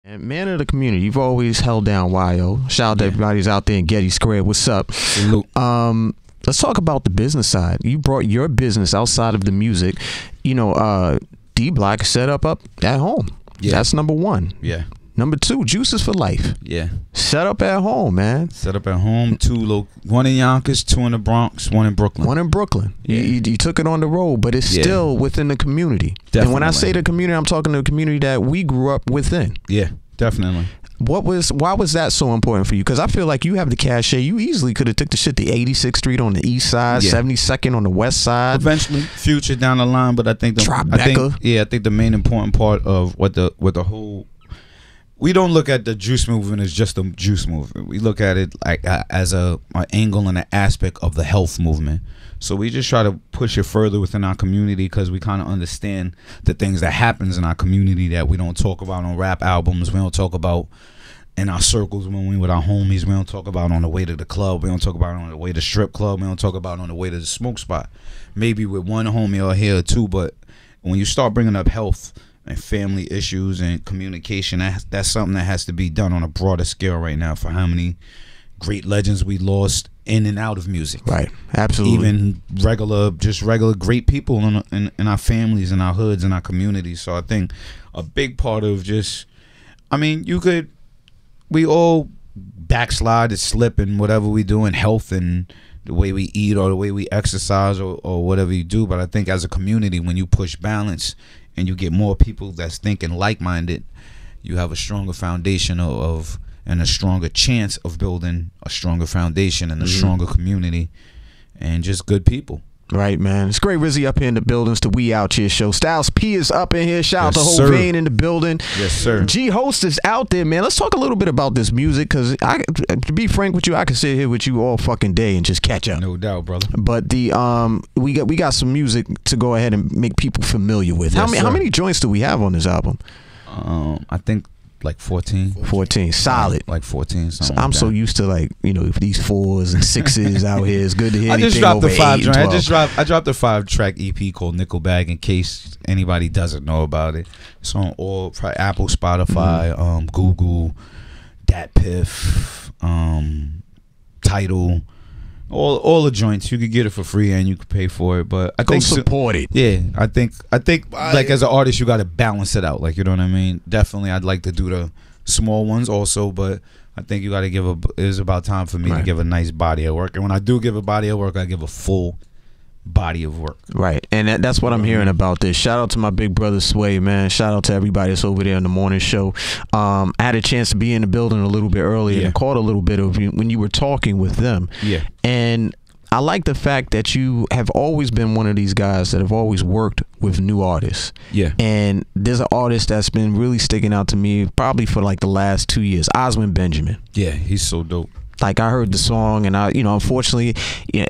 And man of the community, you've always held down YO. Shout out to everybody who's out there in Getty Square. What's up? Salute. Let's talk about the business side. You brought your business outside of the music. You know, D Block set up at home. Yeah. That's number one. Yeah. Number two, Juices for Life. Yeah. Set up at home, man. Set up at home. One in Yonkers, two in the Bronx, one in Brooklyn. One in Brooklyn. Yeah. You took it on the road, but it's still within the community. Definitely. And when I say the community, I'm talking to the community that we grew up within. Yeah, definitely. Why was that so important for you? Because I feel like you have the cachet. You easily could have took the shit to 86th Street on the east side, 72nd on the west side. Eventually, future down the line, but I think I think the main important part of what the whole, we don't look at the juice movement as just a juice movement. We look at it like as an angle and an aspect of the health movement. So we just try to push it further within our community because we kind of understand the things that happens in our community that we don't talk about on rap albums. We don't talk about in our circles when we with our homies. We don't talk about on the way to the club. We don't talk about on the way to strip club. We don't talk about on the way to the smoke spot. Maybe with one homie or here or two, but when you start bringing up health and family issues and communication, that's something that has to be done on a broader scale right now for how many great legends we lost in and out of music. Right, absolutely. Even regular great people in our families, in our hoods, in our communities. So I think a big part of we all backslide and slip in whatever we do in health and the way we eat or the way we exercise or whatever you do. But I think as a community, when you push balance and you get more people that's thinking like-minded, you have a stronger foundation and a stronger chance of building a stronger foundation and a stronger community and just good people. Right, man. It's great Rizzy up here in the buildings. The We Outchea show. Styles P is up in here. Shout out to Whole Vein in the building. Yes, sir. G Host is out there, man. Let's talk a little bit about this music because to be frank with you, I could sit here with you all fucking day and just catch up. No doubt, brother. But we got some music to go ahead and make people familiar with. Yes, how many joints do we have on this album? I think like 14. 14. Solid. Like 14. I'm so used to these 4s and 6s out here. It's good to hear anything just dropped over the 5 8 and 12. I dropped a 5-track EP called Nickel Bag in case anybody doesn't know about it. It's on all Apple, Spotify, Google, Dat Piff, Tidal. All the joints, you could get it for free and you could pay for it, but I think support it. Yeah, I think like as an artist, you got to balance it out. Like, you know what I mean? Definitely, I'd like to do the small ones also, but I think you got to it's about time for me to give a nice body of work. And when I do give a body of work, I give a full body of work. Right, and that's what I'm hearing about this. Shout out to my big brother Sway, man. Shout out to everybody that's over there in the morning show. I had a chance to be in the building a little bit earlier and caught a little bit of you when you were talking with them. Yeah, and I like the fact that you have always been one of these guys that have always worked with new artists. Yeah, and there's an artist that's been really sticking out to me probably for like the last 2 years, Oswin Benjamin. Yeah, he's so dope. Like, I heard the song and unfortunately,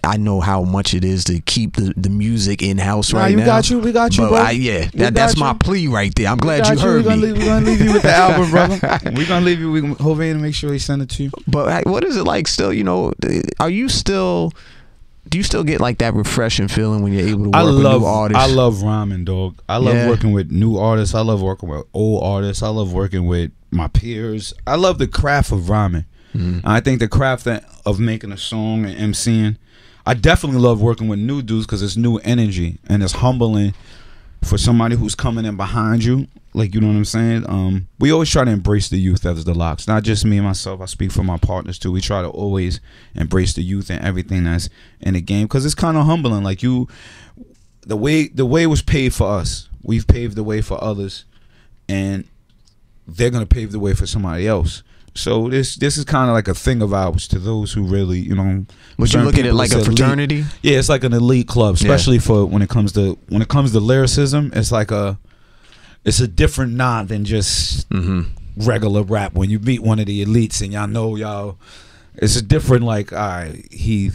I know how much it is to keep the music in house right now. We got you, but bro. That's my plea right there. I'm glad you heard me. We're gonna leave you with the album, brother. We're gonna leave you with Hove and make sure he send it to you. But what is it like still? Do you still get like that refreshing feeling when you're able to work with new artists? I love rhyming, dog. I love working with new artists. I love working with old artists. I love working with my peers. I love the craft of rhyming. I think the craft of making a song and MCing, I definitely love working with new dudes because it's new energy and it's humbling for somebody who's coming in behind you. Like, you know what I'm saying? We always try to embrace the youth as the Locks. Not just me and myself. I speak for my partners too. We try to always embrace the youth and everything that's in the game because it's kind of humbling. Like, the way it was paved for us, we've paved the way for others, and they're gonna pave the way for somebody else. So this is kind of like a thing of ours to those who really, Would you look at it like a fraternity? Elite. Yeah, it's like an elite club, especially for when it comes to lyricism. It's like it's a different nod than just regular rap. When you meet one of the elites and y'all, it's a different like, he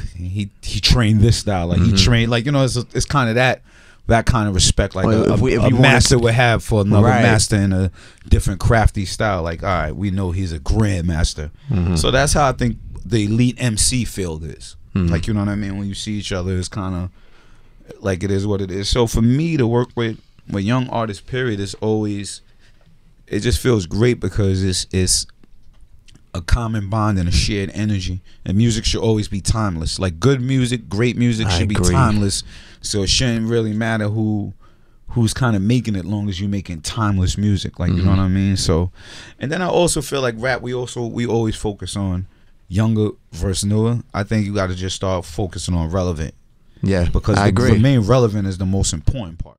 trained this style, like he trained like it's kind of that kind of respect, like a master would have for another master in a different crafty style. Like, all right, we know he's a grandmaster. So that's how I think the elite MC field is. Like, you know what I mean? When you see each other, it's kind of like it is what it is. So for me to work with young artists, period, is always it just feels great because it's a common bond and a shared energy. And music should always be timeless. Like good music, great music should be timeless. So it shouldn't really matter who's kind of making it, long as you're making timeless music. Like, you know what I mean? So, and then I also feel like rap, we always focus on younger versus newer. I think you got to just start focusing on relevant. Yeah, because I agree. The main relevant is the most important part.